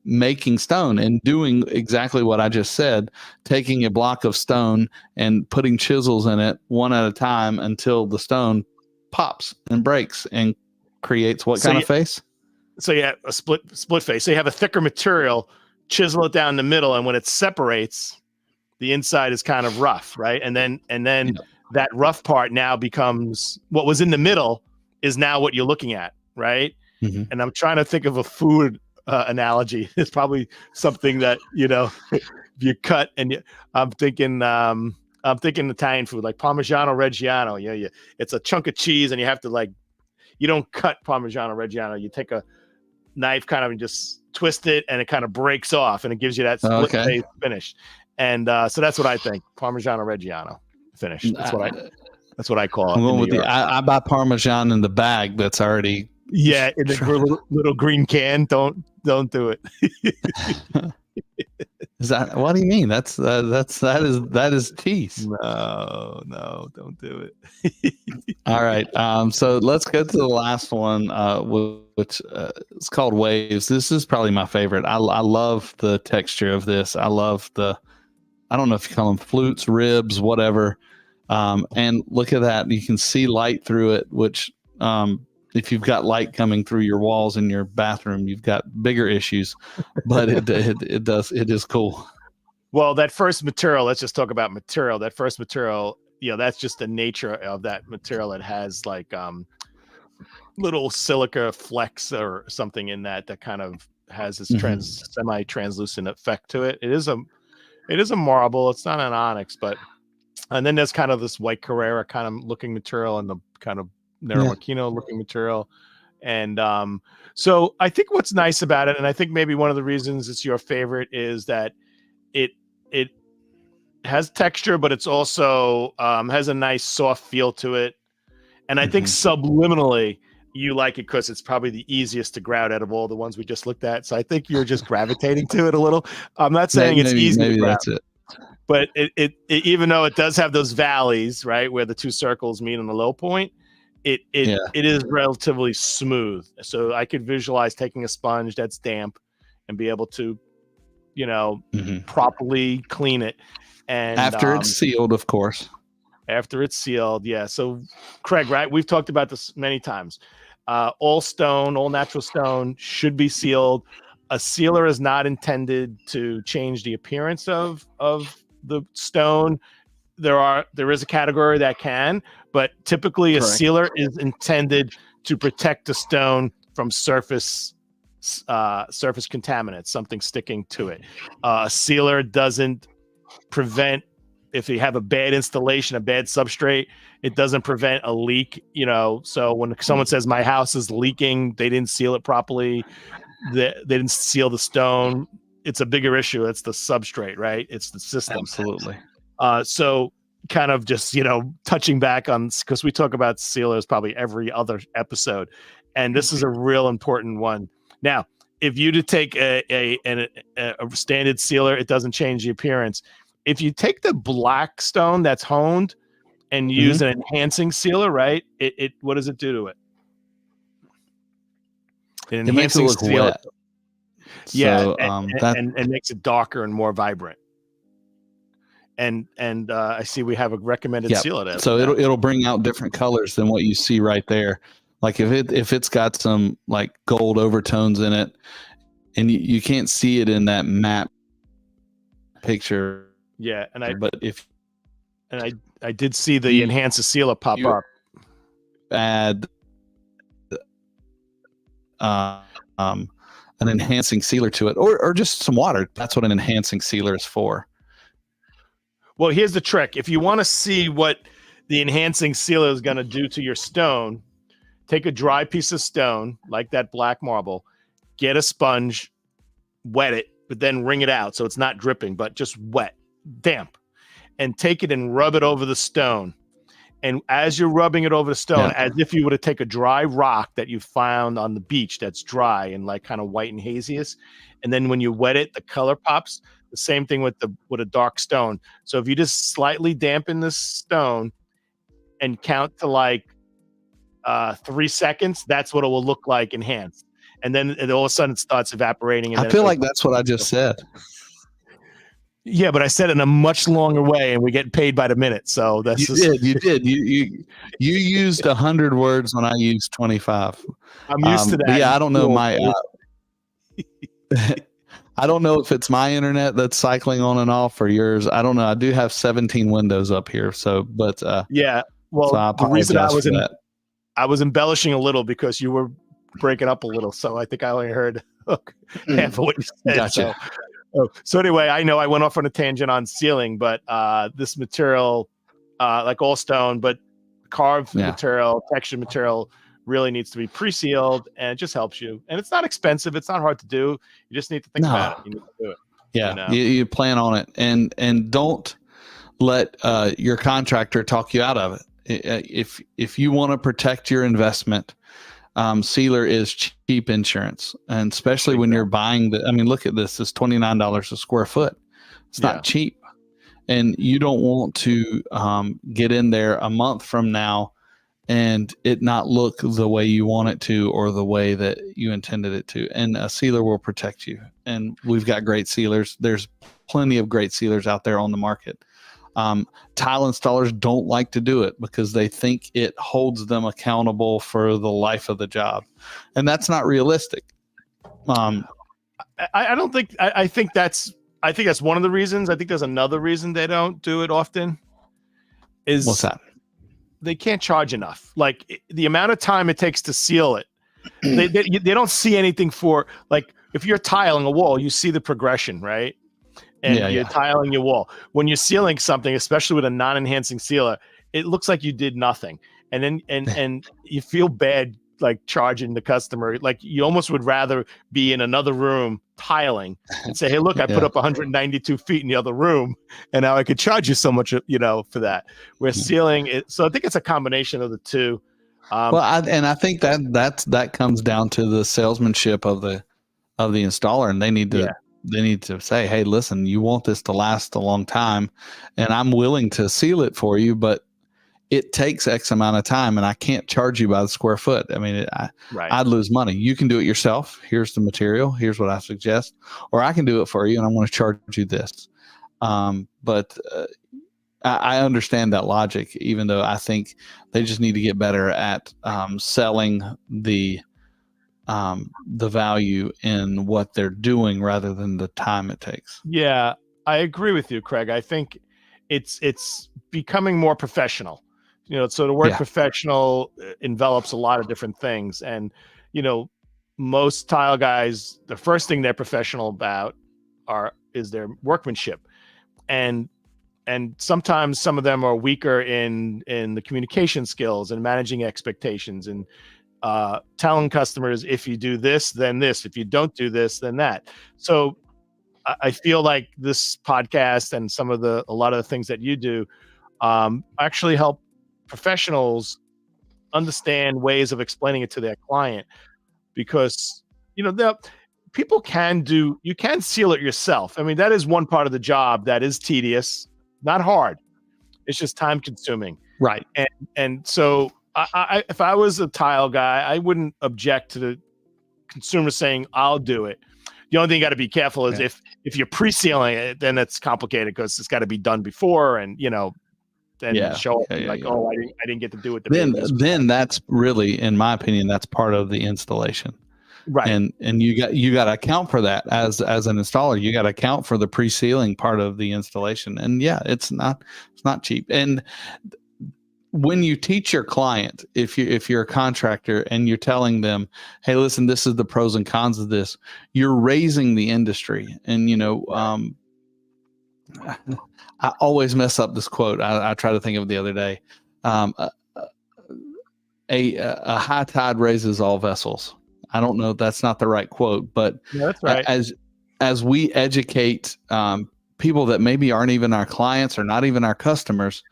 making stone and doing exactly what I just said, taking a block of stone and putting chisels in it one at a time until the stone pops and breaks and creates what kind of face? So you have a split face. So you have a thicker material, chisel it down the middle, and when it separates, the inside is kind of rough, right? And then that rough part now becomes what was in the middle is now what you're looking at, right? Mm-hmm. And I'm trying to think of a food analogy. It's probably something that if you cut and I'm thinking Italian food like Parmigiano Reggiano. Yeah, it's a chunk of cheese, and you have to you don't cut Parmigiano Reggiano. You take a knife kind of and just twist it, and it kind of breaks off, and it gives you that split face finish. And so that's what I think. Parmigiano Reggiano finish. That's what I call it. I'm going with I buy Parmesan in the bag that's already in the little green can. Don't do it. Is that what do you mean? That is cheese. No, don't do it. All right. So let's go to the last one, which is called Waves. This is probably my favorite. I love the texture of this. I love I don't know if you call them flutes, ribs, whatever. And look at that. You can see light through it, which if you've got light coming through your walls in your bathroom, you've got bigger issues, but it is cool. Well, that first material, let's just talk about material. That first material, that's just the nature of that material. It has like little silica flecks or something in that kind of has this semi-translucent effect to it. It is a marble. It's not an onyx, and then there's kind of this white Carrara kind of looking material and the kind of Neramaquino looking material. And so I think what's nice about it, and I think maybe one of the reasons it's your favorite, is that it has texture, but it's also has a nice soft feel to it. And I think subliminally you like it because it's probably the easiest to grout out of all the ones we just looked at. So I think you're just gravitating to it a little. I'm not saying it's easy to grout, that's it. But it even though it does have those valleys, right, where the two circles meet on the low point, it is relatively smooth. So I could visualize taking a sponge that's damp and be able to, properly clean it. And after it's sealed, of course. After it's sealed, yeah. So Craig, right? We've talked about this many times. All stone, all natural stone should be sealed. A sealer is not intended to change the appearance of the stone. There is a category that can, but typically a Correct. sealer is intended to protect the stone from surface contaminants, something sticking to it. A sealer doesn't prevent, if you have a bad installation, a bad substrate, it doesn't prevent a leak, so when someone says my house is leaking, they didn't seal it properly, they didn't seal the stone, it's a bigger issue. It's the substrate, right? It's the system. Absolutely. So kind of just, touching back on, because we talk about sealers probably every other episode, and this is a real important one. Now, if you to take a standard sealer, it doesn't change the appearance. If you take the black stone that's honed and use an enhancing sealer, right? It what does it do to it? It makes it look wet. Yeah, so, and makes it darker and more vibrant. And I see we have a recommended sealer. So it'll bring out different colors than what you see right there. Like if it's got some like gold overtones in it, and you can't see it in that map picture. Yeah, I did see the enhance a sealer pop up. Add an enhancing sealer to it, or just some water. That's what an enhancing sealer is for. Well, here's the trick. If you want to see what the enhancing sealer is going to do to your stone, take a dry piece of stone, like that black marble, get a sponge, wet it, but then wring it out so it's not dripping, but just wet, damp, and take it and rub it over the stone. And as you're rubbing it over the stone, as if you were to take a dry rock that you found on the beach that's dry and like kind of white and haziest, and then when you wet it, the color pops. The same thing with a dark stone. So if you just slightly dampen the stone and count to like 3 seconds, that's what it will look like enhanced. And then all of a sudden it starts evaporating. And I feel like that's what I just said. Yeah, but I said it in a much longer way, and we get paid by the minute. So that's you did. You used 100 words when I used 25. I'm used to that. Yeah, I don't know I don't know if it's my internet that's cycling on and off or yours. I don't know. I do have 17 windows up here. So, but yeah. Well, so the reason I was embellishing a little because you were breaking up a little. So I think I only heard half of what you said. Gotcha. So anyway, I know I went off on a tangent on sealing, but this material, like all stone, but carved material, textured material, really needs to be pre-sealed, and it just helps you. And it's not expensive. It's not hard to do. You just need to think about it. You need to do it. Yeah, you plan on it, and don't let your contractor talk you out of it. If you want to protect your investment, sealer is cheap insurance, and especially when you're buying look at this. It's $29 a square foot. It's not cheap, and you don't want to get in there a month from now and it not look the way you want it to or the way that you intended it to. And a sealer will protect you. And we've got great sealers. There's plenty of great sealers out there on the market. Tile installers don't like to do it because they think it holds them accountable for the life of the job. And that's not realistic. I don't think, I think that's one of the reasons. I think there's another reason they don't do it often. What's that? They can't charge enough. Like the amount of time it takes to seal it, they don't see anything for, like, if you're tiling a wall, you see the progression, right? And you're tiling your wall. When you're sealing something, especially with a non-enhancing sealer, it looks like you did nothing. And then and you feel bad, like charging the customer. Like you almost would rather be in another room tiling and say, hey, look, I put up 192 feet in the other room, and now I could charge you so much, for that. We're sealing it. So I think it's a combination of the two. I think that comes down to the salesmanship of the installer, and they need to say, hey, listen, you want this to last a long time, and I'm willing to seal it for you, but it takes X amount of time, and I can't charge you by the square foot. I mean, I'd lose money. You can do it yourself. Here's the material. Here's what I suggest. Or I can do it for you, and I'm going to charge you this. But I understand that logic, even though I think they just need to get better at selling the value in what they're doing rather than the time it takes. Yeah, I agree with you, Craig. I think it's becoming more professional. So the word Yeah. professional envelops a lot of different things, and most tile guys, the first thing they're professional about is their workmanship, and sometimes some of them are weaker in the communication skills and managing expectations and telling customers, if you do this, then this. If you don't do this, then that. So I feel like this podcast and a lot of the things that you do actually help professionals understand ways of explaining it to their client, because people you can seal it yourself. I mean, that is one part of the job that is tedious, not hard. It's just time consuming. Right. And so if I was a tile guy, I wouldn't object to the consumer saying, I'll do it. The only thing you got to be careful is if you're pre-sealing it, then it's complicated because it's got to be done before, and then show up oh, I didn't get to do it. Then that's really, in my opinion, that's part of the installation. Right. And you got to account for that as an installer. You got to account for the pre-sealing part of the installation. And it's not cheap. And when you teach your client, if you're a contractor and you're telling them, hey, listen, this is the pros and cons of this, you're raising the industry. And I always mess up this quote. I try to think of it the other day. A high tide raises all vessels. I don't know if that's not the right quote, but that's right. As we educate people that maybe aren't even our clients or not even our customers,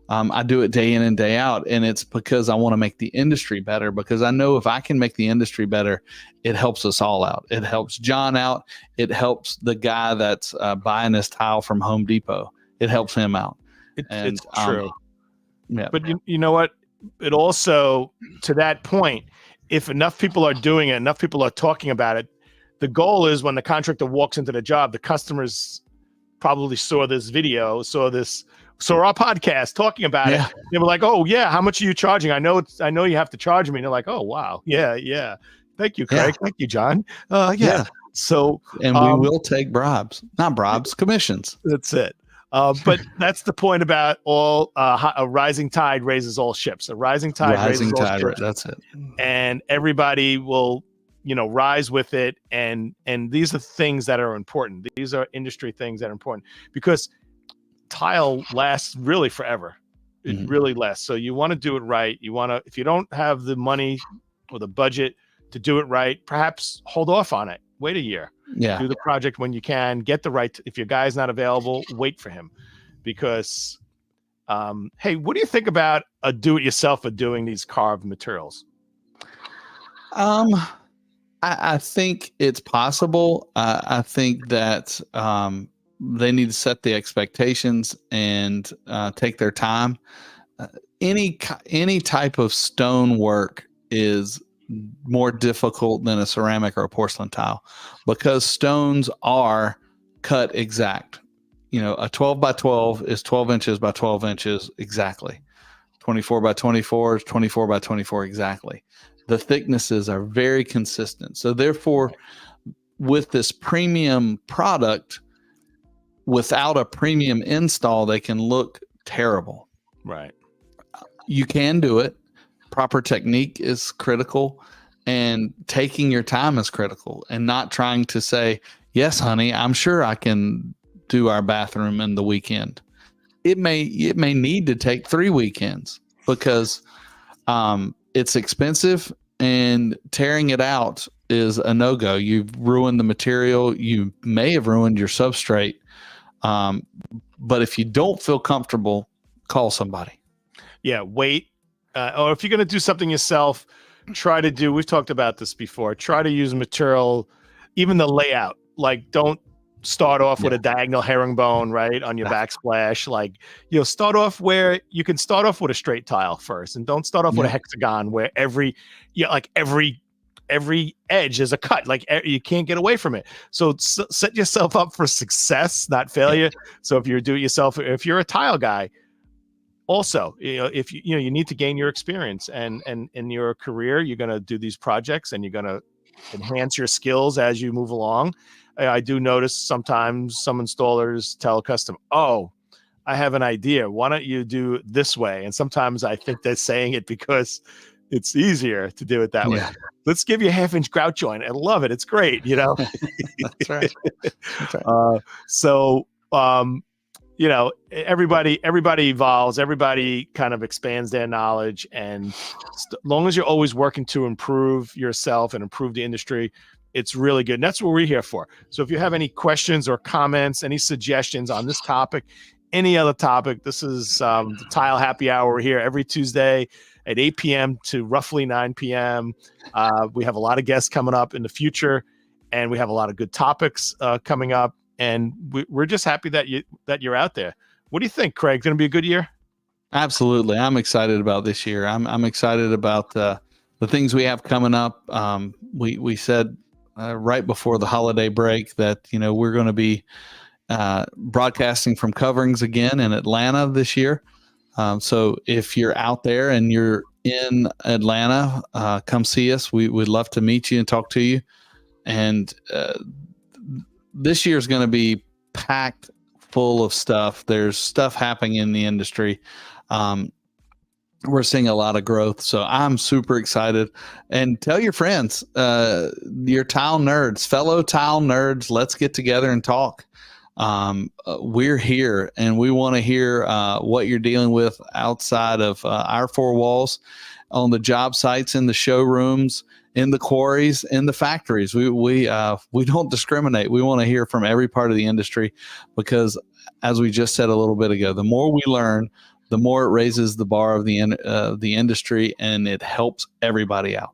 I do it day in and day out. And it's because I want to make the industry better, because I know if I can make the industry better, it helps us all out. It helps John out. It helps the guy that's buying his tile from Home Depot. It helps him out. It's true. Yeah. But you know what? It also, to that point, if enough people are doing it, enough people are talking about it, the goal is when the contractor walks into the job, the customers probably saw this video, saw our podcast talking about it. They were like, "Oh yeah, how much are you charging? I know you have to charge me." And they're like, "Oh wow, yeah. Thank you, Craig. Thank you, John. Yeah." So, and we will take bribes, not bribes, commissions. That's it. But that's the point about a rising tide raises all ships. A rising tide raises all ships. That's it. And everybody will, rise with it. And these are things that are important. These are industry things that are important, because tile lasts really forever. It really lasts. So you want to do it right. If you don't have the money or the budget to do it right, perhaps hold off on it. Wait a year. Yeah. Do the project when you can. Get the right. If your guy's not available, wait for him, because, hey, what do you think about a do-it-yourself of doing these carved materials? I think it's possible. I think that they need to set the expectations and take their time. Any type of stone work is more difficult than a ceramic or a porcelain tile, because stones are cut exact. A 12 by 12 is 12 inches by 12 inches exactly. 24 by 24 is 24 by 24 exactly. The thicknesses are very consistent. So therefore, with this premium product, without a premium install, they can look terrible. Right. You can do it. Proper technique is critical, and taking your time is critical, and not trying to say, yes, honey, I'm sure I can do our bathroom in the weekend. It may need to take 3 weekends, because it's expensive, and tearing it out is a no-go. You've ruined the material. You may have ruined your substrate. But if you don't feel comfortable, call somebody. Yeah, wait. Or if you're going to do something yourself, we've talked about this before, try to use material, even the layout. Like, don't start off with a diagonal herringbone, right, on your backsplash. Like, start off where you can start off with a straight tile first, and don't start off with a hexagon where every edge is a cut. Like, you can't get away from it. So set yourself up for success, not failure. So if you're do-it-yourself, if you're a tile guy, also, if you need to gain your experience, and in your career, you're going to do these projects and you're going to enhance your skills as you move along. I do notice sometimes some installers tell a customer, "Oh, I have an idea. Why don't you do it this way?" And sometimes I think they're saying it because it's easier to do it that way. Yeah. Let's give you a 1/2-inch grout joint. I love it. It's great. That's right. That's right. So, everybody evolves, everybody kind of expands their knowledge, and as long as you're always working to improve yourself and improve the industry, it's really good. And that's what we're here for. So if you have any questions or comments, any suggestions on this topic, any other topic, this is the Tile Happy Hour. We're here every Tuesday at 8 p.m. to roughly 9 p.m. We have a lot of guests coming up in the future, and we have a lot of good topics coming up. And we're just happy that you're out there. What do you think, Craig? Going to be a good year? Absolutely. I'm excited about this year. I'm excited about the things we have coming up. We said right before the holiday break that, we're going to be broadcasting from coverings again in Atlanta this year. So if you're out there and you're in Atlanta, come see us. We'd love to meet you and talk to you. And this year is going to be packed full of stuff. There's stuff happening in the industry. We're seeing a lot of growth. So I'm super excited. And tell your friends, your tile nerds, fellow tile nerds, let's get together and talk. We're here and we want to hear what you're dealing with outside of our four walls, on the job sites, in the showrooms, in the quarries, in the factories. We don't discriminate. We want to hear from every part of the industry, because as we just said a little bit ago, the more we learn, the more it raises the bar of the industry, and it helps everybody out.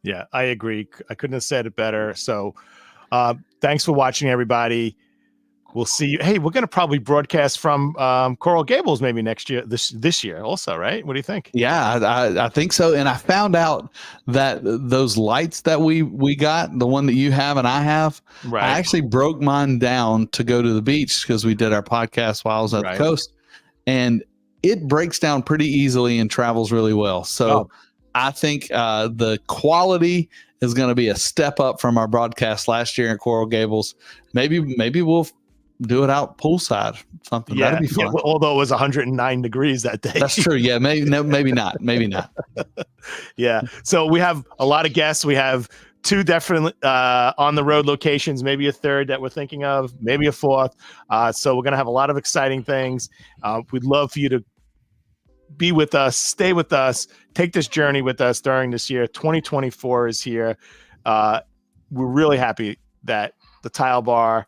Yeah, I agree. I couldn't have said it better. So thanks for watching, everybody. We'll see you. Hey, we're going to probably broadcast from Coral Gables maybe next year, this year also, right? What do you think? Yeah, I think so. And I found out that those lights that we got, the one that you have and I have, Right. I actually broke mine down to go to the beach because we did our podcast while I was at the coast, and it breaks down pretty easily and travels really well. So I think the quality is going to be a step up from our broadcast last year in Coral Gables. Maybe we'll do it out poolside, something. Yeah, that'd be fun. Yeah, although it was 109 degrees that day. That's true. Yeah, maybe not. Yeah. So we have a lot of guests. We have 2 definitely on the road locations, maybe a 3rd that we're thinking of, maybe a 4th. So we're going to have a lot of exciting things. We'd love for you to be with us, stay with us, take this journey with us during this year. 2024 is here. We're really happy that the Tile Bar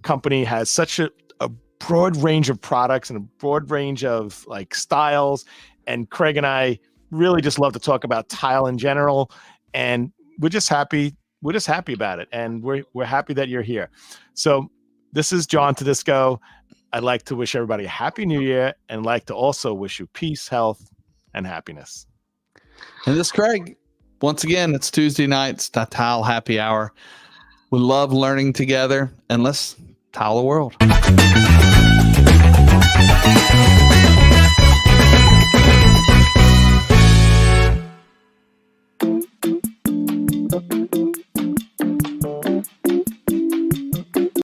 company has such a broad range of products and a broad range of like styles. And Craig and I really just love to talk about tile in general. And we're just happy about it. And we're happy that you're here. So this is John Tedisco. I'd like to wish everybody a happy new year, and like to also wish you peace, health, and happiness. And this is Craig. Once again, it's Tuesday nights, the Tile Happy Hour. We love learning together, and let's tile the world.